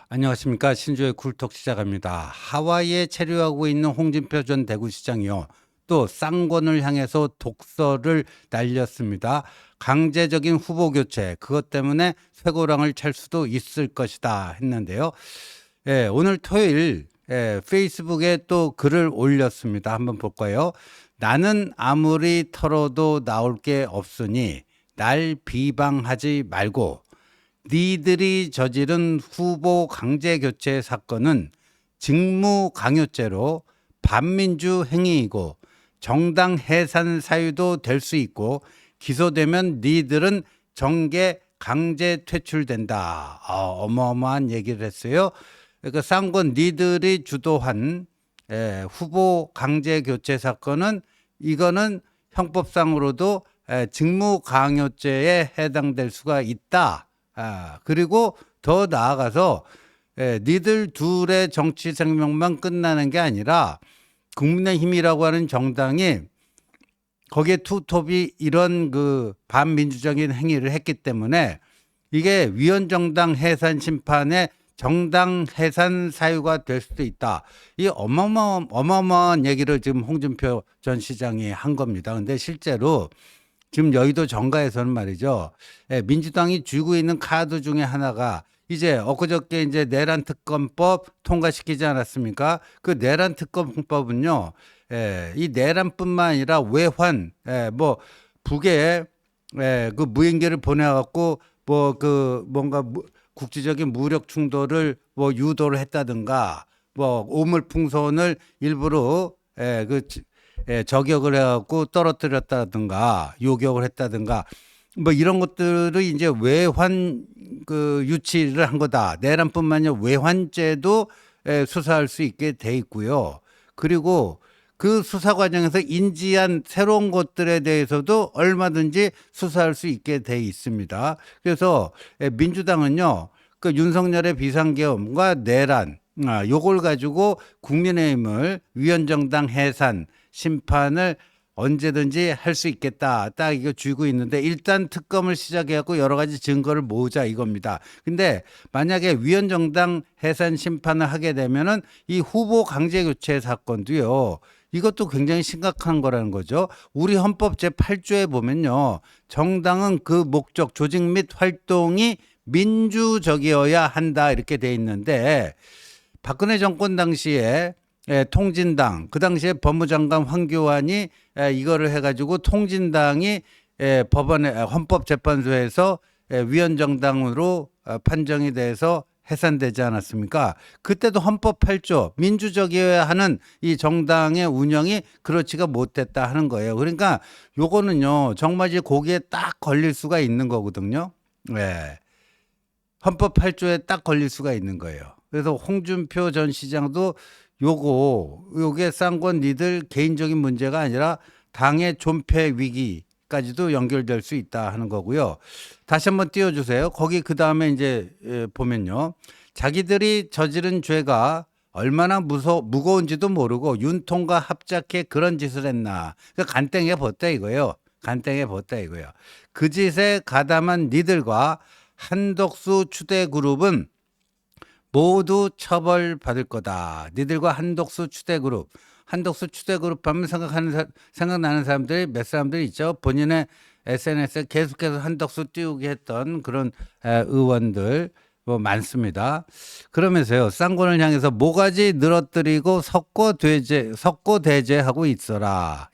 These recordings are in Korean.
안녕하십니까. 신조의 굴톡 시작합니다. 하와이에 체류하고 있는 홍준표 전 대구시장이요. 또 쌍권을 향해서 독서를 날렸습니다. 강제적인 후보 교체, 그것 때문에 쇠고랑을 찰 수도 있을 것이다 했는데요. 오늘 토요일 페이스북에 또 글을 올렸습니다. 한번 볼까요? 나는 아무리 털어도 나올 게 없으니 날 비방하지 말고 니들이 저지른 후보 강제 교체 사건은 직무 강요죄로 반민주 행위이고 정당 해산 사유도 될 수 있고 기소되면 니들은 정계 강제 퇴출된다. 어마어마한 얘기를 했어요. 그러니까 쌍권 니들이 주도한 후보 강제 교체 사건은 이거는 형법상으로도 직무 강요죄에 해당될 수가 있다. 그리고 더 나아가서 니들 둘의 정치 생명만 끝나는 게 아니라 국민의힘이라고 하는 정당이 거기에 투톱이 이런 그 반민주적인 행위를 했기 때문에 이게 위헌정당 해산 심판의 정당 해산 사유가 될 수도 있다. 이 어마어마한 얘기를 지금 홍준표 전 시장이 한 겁니다. 근데 실제로 지금 여의도 정가에서는 말이죠. 민주당이 쥐고 있는 카드 중에 하나가 이제 엊그저께 이제 내란 특검법 통과시키지 않았습니까? 그 내란 특검법은요. 이 내란뿐만 아니라 외환, 뭐 북에 그 무인기를 보내갖고 뭐 그 뭔가 국제적인 무력 충돌을 뭐 유도를 했다든가 뭐 오물풍선을 일부러 저격을 해갖고 떨어뜨렸다든가 요격을 했다든가 뭐 이런 것들을 이제 외환 그 유치를 한 거다. 내란뿐만 아니라 외환죄도 수사할 수 있게 돼 있고요. 그리고 그 수사 과정에서 인지한 새로운 것들에 대해서도 얼마든지 수사할 수 있게 돼 있습니다. 그래서 민주당은요, 그 윤석열의 비상계엄과 내란, 요걸 가지고 국민의힘을 위헌정당 해산 심판을 언제든지 할 수 있겠다. 딱 이거 쥐고 있는데 일단 특검을 시작해갖고 여러 가지 증거를 모으자 이겁니다. 근데 만약에 위헌정당 해산 심판을 하게 되면은 이 후보 강제교체 사건도요. 이것도 굉장히 심각한 거라는 거죠. 우리 헌법 제8조에 보면요. 정당은 그 목적, 조직 및 활동이 민주적이어야 한다 이렇게 돼 있는데 박근혜 정권 당시에 통진당, 그 당시에 법무장관 황교안이 이거를 해가지고 통진당이 법원에 헌법재판소에서 위헌정당으로 판정이 돼서 해산되지 않았습니까? 그때도 헌법 8조 민주적이어야 하는 이 정당의 운영이 그렇지가 못했다 하는 거예요. 그러니까 요거는요 정말 이제 거기에 딱 걸릴 수가 있는 거거든요. 헌법 8조에 딱 걸릴 수가 있는 거예요. 그래서 홍준표 전 시장도 요게 쌍권 니들 개인적인 문제가 아니라 당의 존폐 위기까지도 연결될 수 있다 하는 거고요. 다시 한번 띄워주세요. 거기 그 다음에 이제 보면요. 자기들이 저지른 죄가 얼마나 무거운지도 모르고 윤통과 합작해 그런 짓을 했나. 그러니까 간땡에 벗다 이거예요. 간땡에 벗다 이거예요. 그 짓에 가담한 니들과 한덕수 추대 그룹은 모두 처벌받을 거다. 니들과 한덕수 추대그룹. 한덕수 추대그룹 하면 생각나는 사람들이 몇 사람들이 있죠. 본인의 SNS에 계속해서 한덕수 띄우게 했던 그런 의원들 뭐 많습니다. 그러면서요. 쌍권을 향해서 모가지 늘어뜨리고 석고대죄하고 있거라.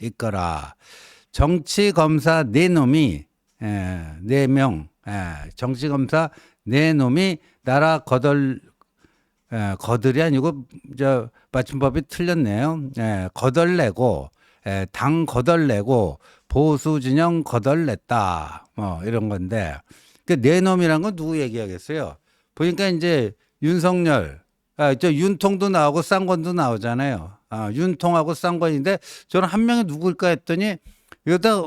정치검사 네 놈이 4명 정치검사 네 놈이 나라 거들이 아니고 맞춤법이 틀렸네요. 거덜내고 당 거덜내고 보수 진영 거덜냈다. 뭐 이런 건데 그 네 놈이란 건 누구 얘기하겠어요? 보니까 이제 윤석열, 윤통도 나오고 쌍권도 나오잖아요. 윤통하고 쌍권인데 저는 한 명이 누구일까 했더니 여기다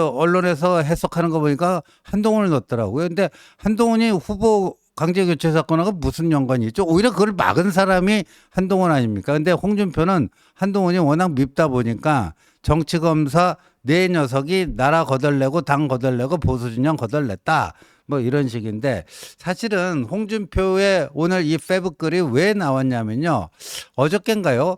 언론에서 해석하는 거 보니까 한동훈을 넣었더라고요. 근데 한동훈이 후보 강제교체 사건하고 무슨 연관이 있죠? 오히려 그걸 막은 사람이 한동훈 아닙니까? 근데 홍준표는 한동훈이 워낙 밉다 보니까 정치검사 네 녀석이 나라 거덜내고 당 거덜내고 보수진영 거덜냈다. 뭐 이런 식인데 사실은 홍준표의 오늘 이 페북 글이 왜 나왔냐면요. 어저껜가요?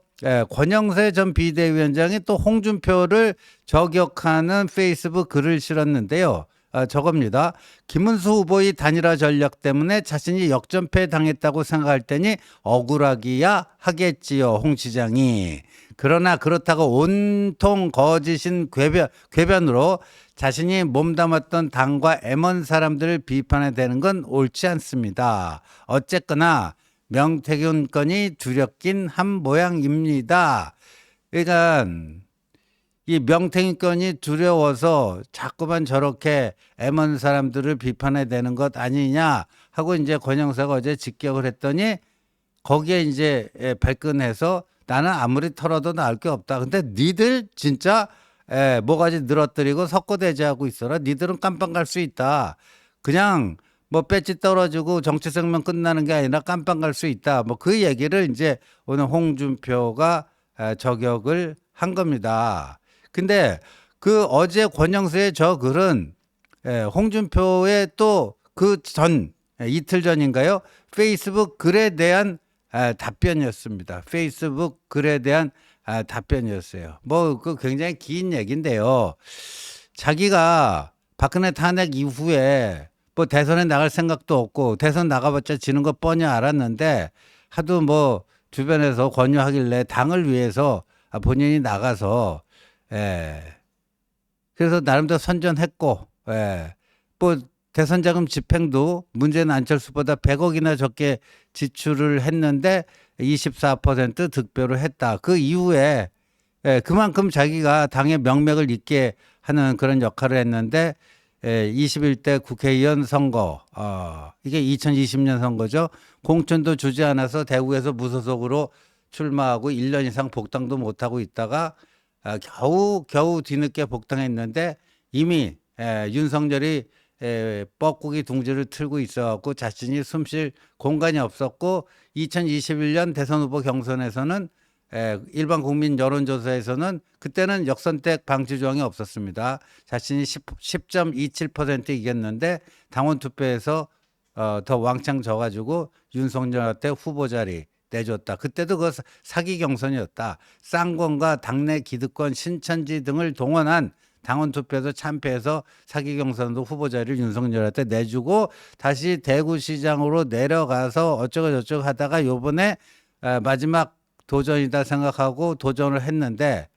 권영세 전 비대위원장이 또 홍준표를 저격하는 페이스북 글을 실었는데요. 저겁니다. 김문수 후보의 단일화 전략 때문에 자신이 역전패 당했다고 생각할 테니 억울하기야 하겠지요, 홍 시장이. 그러나 그렇다고 온통 거짓인 궤변으로 자신이 몸담았던 당과 M1 사람들을 비판해 대는 건 옳지 않습니다. 어쨌거나 명태균 건이 두렵긴 한 모양입니다. 그러니까 이 명태균 건이 두려워서 자꾸만 저렇게 M1 사람들을 비판해 대는 것 아니냐 하고 이제 권영사가 어제 직격을 했더니 거기에 이제 발끈해서 나는 아무리 털어도 나을 게 없다. 근데 니들 진짜 뭐가지 늘어뜨리고 석고대죄하고 있어라. 니들은 깜빵 갈 수 있다. 그냥 뭐 배지 떨어지고 정치 생명 끝나는 게 아니라 깜빵 갈 수 있다. 뭐 그 얘기를 이제 오늘 홍준표가 저격을 한 겁니다. 근데 그 어제 권영수의 저 글은 홍준표의 또 그 전 이틀 전인가요? 페이스북 글에 대한 답변이었습니다. 페이스북 글에 대한 답변이었어요. 뭐 그 굉장히 긴 얘기인데요. 자기가 박근혜 탄핵 이후에 뭐 대선에 나갈 생각도 없고 대선 나가봤자 지는 거 뻔히 알았는데 하도 뭐 주변에서 권유하길래 당을 위해서 본인이 나가서 그래서 나름대로 선전했고 뭐 대선 자금 집행도 문재인 안철수보다 100억이나 적게 지출을 했는데 24% 득표를 했다. 그 이후에 그만큼 자기가 당의 명맥을 잇게 하는 그런 역할을 했는데 21대 국회의원 선거 이게 2020년 선거죠. 공천도 주지 않아서 대구에서 무소속으로 출마하고 1년 이상 복당도 못하고 있다가 겨우 뒤늦게 복당했는데 이미 윤석열이 뻐꾸기 둥지를 틀고 있어갖고 자신이 숨쉴 공간이 없었고 2021년 대선 후보 경선에서는 일반 국민 여론조사에서는 그때는 역선택 방지 조항이 없었습니다. 자신이 10.27% 이겼는데 당원 투표에서 더 왕창 져가지고 윤석열한테 후보 자리 내줬다. 그때도 그 사기 경선이었다. 쌍권과 당내 기득권 신천지 등을 동원한 당원 투표에서 참패해서 사기 경선도 후보 자리를 윤석열한테 내주고 다시 대구시장으로 내려가서 어쩌고 저쩌고 하다가 요번에 마지막 도전이다 생각하고 도전을 했는데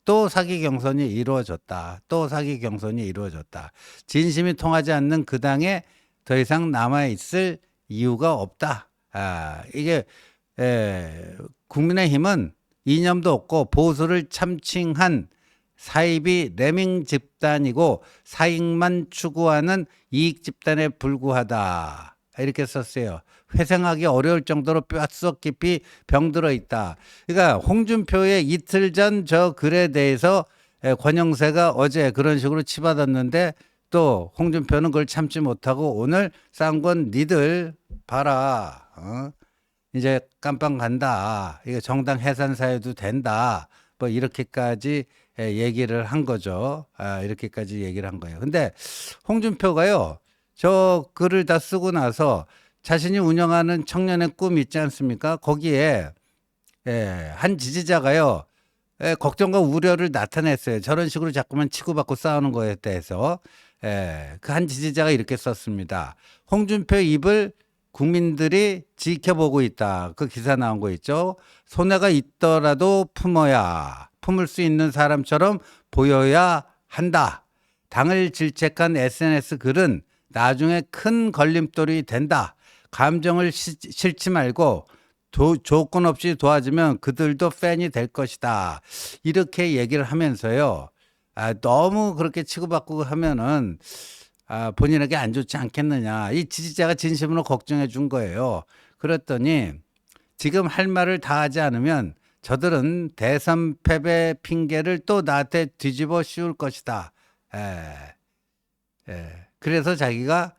또 사기 경선이 이루어졌다. 또 사기 경선이 이루어졌다. 진심이 통하지 않는 그 당에 더 이상 남아있을 이유가 없다. 이게 국민의힘은 이념도 없고 보수를 참칭한 사이비 레밍 집단이고 사익만 추구하는 이익 집단에 불구하다. 이렇게 썼어요. 회생하기 어려울 정도로 뼛속 깊이 병들어 있다. 그러니까 홍준표의 이틀 전 저 글에 대해서 권영세가 어제 그런 식으로 치받았는데 또 홍준표는 그걸 참지 못하고 오늘 쌍권 니들 봐라. 이제 깜빵 간다. 이게 정당 해산 사유도 된다. 뭐 이렇게까지 얘기를 한 거죠. 이렇게까지 얘기를 한 거예요. 근데 홍준표가요. 저 글을 다 쓰고 나서 자신이 운영하는 청년의 꿈 있지 않습니까? 거기에 한 지지자가요. 걱정과 우려를 나타냈어요. 저런 식으로 자꾸만 치고받고 싸우는 거에 대해서. 그 한 지지자가 이렇게 썼습니다. 홍준표 입을 국민들이 지켜보고 있다. 그 기사 나온 거 있죠. 손해가 있더라도 품을 수 있는 사람처럼 보여야 한다. 당을 질책한 SNS 글은 나중에 큰 걸림돌이 된다. 감정을 싫지 말고 조건 없이 도와주면 그들도 팬이 될 것이다. 이렇게 얘기를 하면서요. 너무 그렇게 치고받고 하면은 본인에게 안 좋지 않겠느냐. 이 지지자가 진심으로 걱정해 준 거예요. 그랬더니 지금 할 말을 다 하지 않으면 저들은 대선 패배 핑계를 또 나한테 뒤집어 씌울 것이다. 그래서 자기가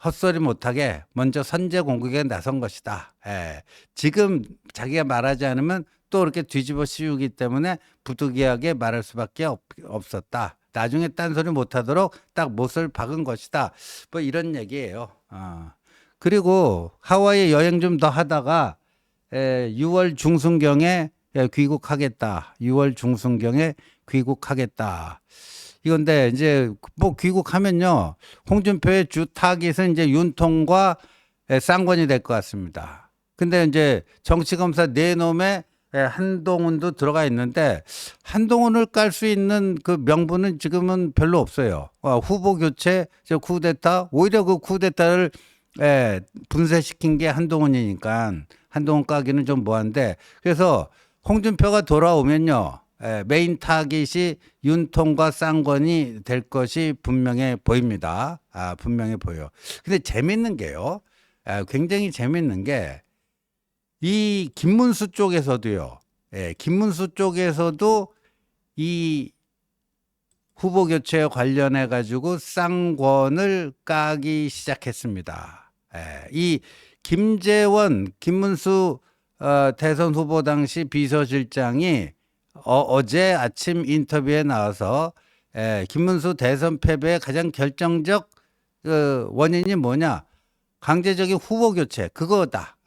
헛소리 못하게 먼저 선제 공격에 나선 것이다. 지금 자기가 말하지 않으면 또 이렇게 뒤집어 씌우기 때문에 부득이하게 말할 수밖에 없었다. 나중에 딴소리 못하도록 딱 못을 박은 것이다. 뭐 이런 얘기예요. 그리고 하와이 여행 좀 더 하다가 6월 중순경에 귀국하겠다. 6월 중순경에 귀국하겠다. 이건데 이제 뭐 귀국하면요, 홍준표의 주 타깃은 이제 윤통과 쌍권이 될 것 같습니다. 근데 이제 정치검사 네 놈에 한동훈도 들어가 있는데, 한동훈을 깔 수 있는 그 명분은 지금은 별로 없어요. 후보 교체, 쿠데타, 오히려 그 쿠데타를 분쇄시킨 게 한동훈이니까 한동훈 까기는 좀 뭐한데, 그래서 홍준표가 돌아오면요, 메인 타깃이 윤통과 쌍권이 될 것이 분명해 보입니다. 분명해 보여. 근데 재밌는 게요, 굉장히 재밌는 게, 이 김문수 쪽에서도요, 김문수 쪽에서도 이 후보 교체에 관련해 가지고 쌍권을 까기 시작했습니다. 이 김재원, 김문수 대선 후보 당시 비서실장이 어제 아침 인터뷰에 나와서 김문수 대선 패배의 가장 결정적 원인이 뭐냐? 강제적인 후보 교체, 그거다.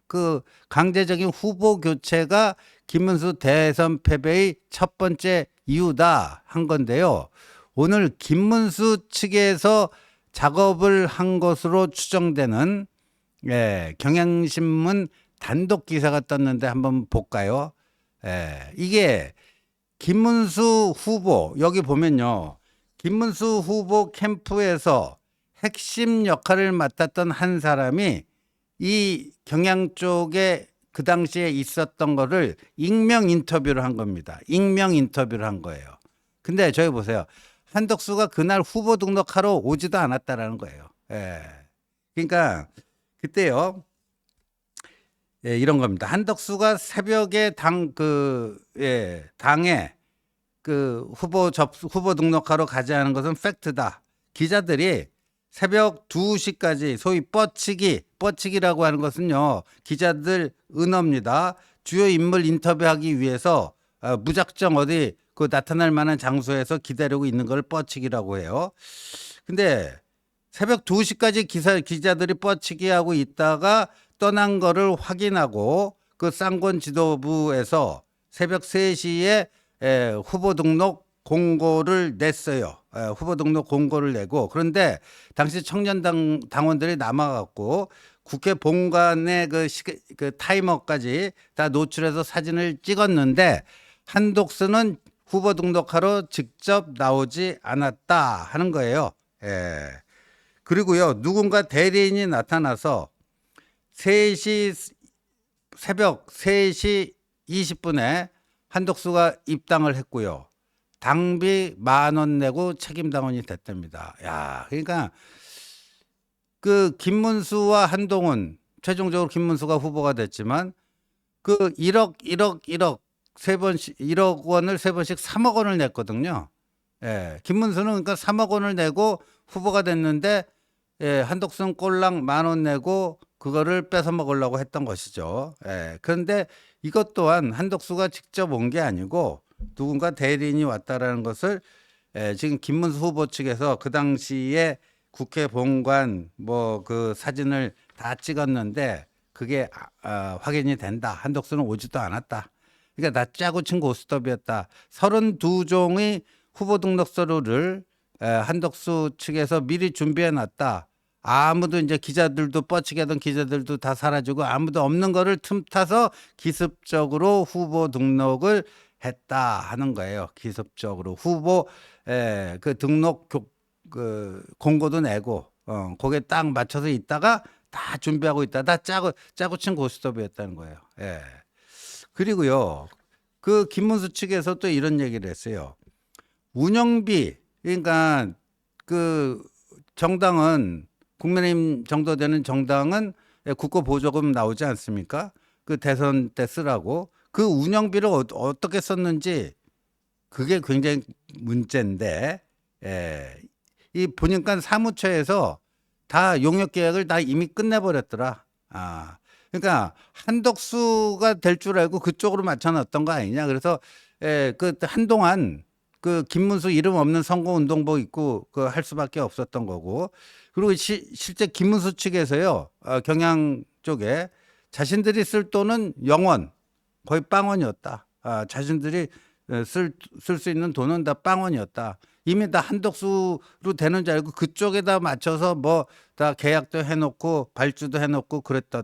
그 강제적인 후보 교체가 김문수 대선 패배의 첫 번째 이유다 한 건데요. 오늘 김문수 측에서 작업을 한 것으로 추정되는 경향신문 단독 기사가 떴는데 한번 볼까요? 이게 김문수 후보, 여기 보면요, 김문수 후보 캠프에서 핵심 역할을 맡았던 한 사람이 이 경향 쪽에 그 당시에 있었던 거를 익명 인터뷰를 한 겁니다. 익명 인터뷰를 한 거예요. 근데 저기 보세요. 한덕수가 그날 후보 등록하러 오지도 않았다라는 거예요. 그러니까 그때요, 이런 겁니다. 한덕수가 새벽에 당에 그 후보 등록하러 가지 않은 것은 팩트다. 기자들이 새벽 2시까지 소위 뻗치기라고 하는 것은요, 기자들 은어입니다. 주요 인물 인터뷰하기 위해서 무작정 어디 그 나타날 만한 장소에서 기다리고 있는 걸 뻗치기라고 해요. 근데 새벽 2시까지 기자들이 뻗치기하고 있다가 떠난 거를 확인하고 그 쌍권 지도부에서 새벽 3시에 후보 등록 공고를 냈어요. 후보 등록 공고를 내고, 그런데 당시 청년당 당원들이 남아갖고 국회 본관의 그 타이머까지 다 노출해서 사진을 찍었는데, 한독수는 후보 등록하러 직접 나오지 않았다 하는 거예요. 그리고요, 누군가 대리인이 나타나서 새벽 3시 20분에 한독수가 입당을 했고요. 당비 10,000원 내고 책임당원이 됐답니다. 야, 그러니까 그 김문수와 한동훈, 최종적으로 김문수가 후보가 됐지만 그 1억 원을 세 번씩 3억 원을 냈거든요. 김문수는 그러니까 3억 원을 내고 후보가 됐는데, 한덕수는 꼴랑 10,000원 내고 그거를 뺏어 먹으려고 했던 것이죠. 그런데 이것 또한 한덕수가 직접 온 게 아니고 누군가 대리인이 왔다라는 것을 지금 김문수 후보 측에서 그 당시에 국회 본관 뭐 그 사진을 다 찍었는데 그게 확인이 된다. 한덕수는 오지도 않았다. 그러니까 나 짜고 친 고스톱이었다. 32종의 후보 등록 서류를 한덕수 측에서 미리 준비해 놨다. 아무도 이제 기자들도 뻗치게 하던 기자들도 다 사라지고 아무도 없는 거를 틈타서 기습적으로 후보 등록을 했다 하는 거예요. 기습적으로 후보 그 등록 그 공고도 내고 거기에 딱 맞춰서 있다가 다 준비하고 있다. 다 짜고 친 고스톱이었다는 거예요. 그리고요, 그 김문수 측에서 또 이런 얘기를 했어요. 운영비, 그러니까 그 정당은 국민의힘 정도 되는 정당은 국고 보조금 나오지 않습니까? 그 대선 때 쓰라고. 그 운영비를 어떻게 썼는지 그게 굉장히 문제인데, 이 보니까 사무처에서 다 용역 계약을 다 이미 끝내버렸더라. 그러니까 한덕수가 될 줄 알고 그쪽으로 맞춰놨던 거 아니냐. 그래서 그 한동안 그 김문수 이름 없는 선거운동복 입고 그 할 수밖에 없었던 거고. 그리고 실제 김문수 측에서요, 경향 쪽에 자신들이 쓸 돈은 0원, 거의 빵원이었다. 자신들이 쓸 수 있는 돈은 다 빵원이었다. 이미 다 한덕수로 되는 줄 알고 그쪽에다 맞춰서 뭐 다 계약도 해놓고 발주도 해놓고 그랬다.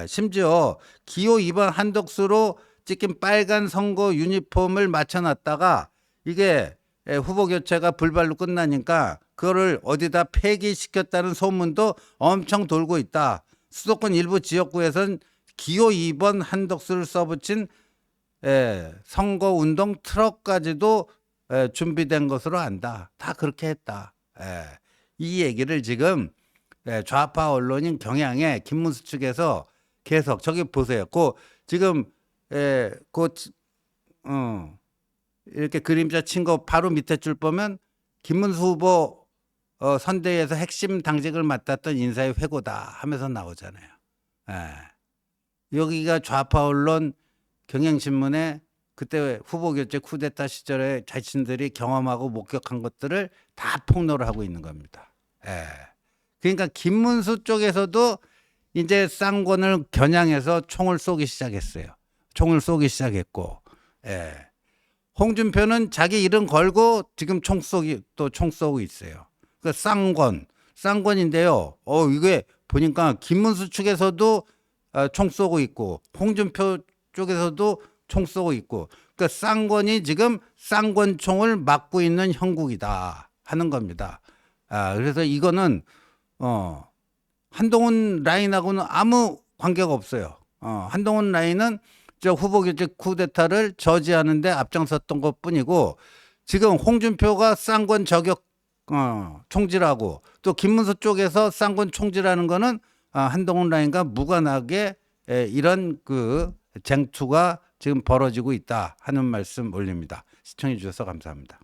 심지어 기호 2번 한덕수로 찍힌 빨간 선거 유니폼을 맞춰놨다가 이게 후보 교체가 불발로 끝나니까 그거를 어디다 폐기시켰다는 소문도 엄청 돌고 있다. 수도권 일부 지역구에서는 기호 2번 한덕수를 써붙인 선거운동 트럭까지도 준비된 것으로 안다. 다 그렇게 했다. 이 얘기를 지금 좌파 언론인 경향의 김문수 측에서 계속 저기 보세요. 지금 이렇게 그림자 친 거 바로 밑에 줄 보면 김문수 후보 선대위에서 핵심 당직을 맡았던 인사의 회고다 하면서 나오잖아요. 여기가 좌파 언론 경향신문에 그때 후보 교체 쿠데타 시절에 자신들이 경험하고 목격한 것들을 다 폭로를 하고 있는 겁니다. 그러니까 김문수 쪽에서도 이제 쌍권을 겨냥해서 총을 쏘기 시작했어요. 총을 쏘기 시작했고, 홍준표는 자기 이름 걸고 지금 총 쏘고 있어요. 그 쌍권인데요. 이게 보니까 김문수 측에서도 총 쏘고 있고, 홍준표 쪽에서도 총 쏘고 있고, 그러니까 쌍권이 지금 쌍권총을 맞고 있는 형국이다 하는 겁니다. 그래서 이거는 한동훈 라인하고는 아무 관계가 없어요. 한동훈 라인은 저 후보 교체 쿠데타를 저지하는데 앞장섰던 것뿐이고, 지금 홍준표가 쌍권 저격 총질하고 또 김문수 쪽에서 쌍권 총질하는 거는 한동훈 라인과 무관하게 이런 그 쟁투가 지금 벌어지고 있다 하는 말씀 올립니다. 시청해 주셔서 감사합니다.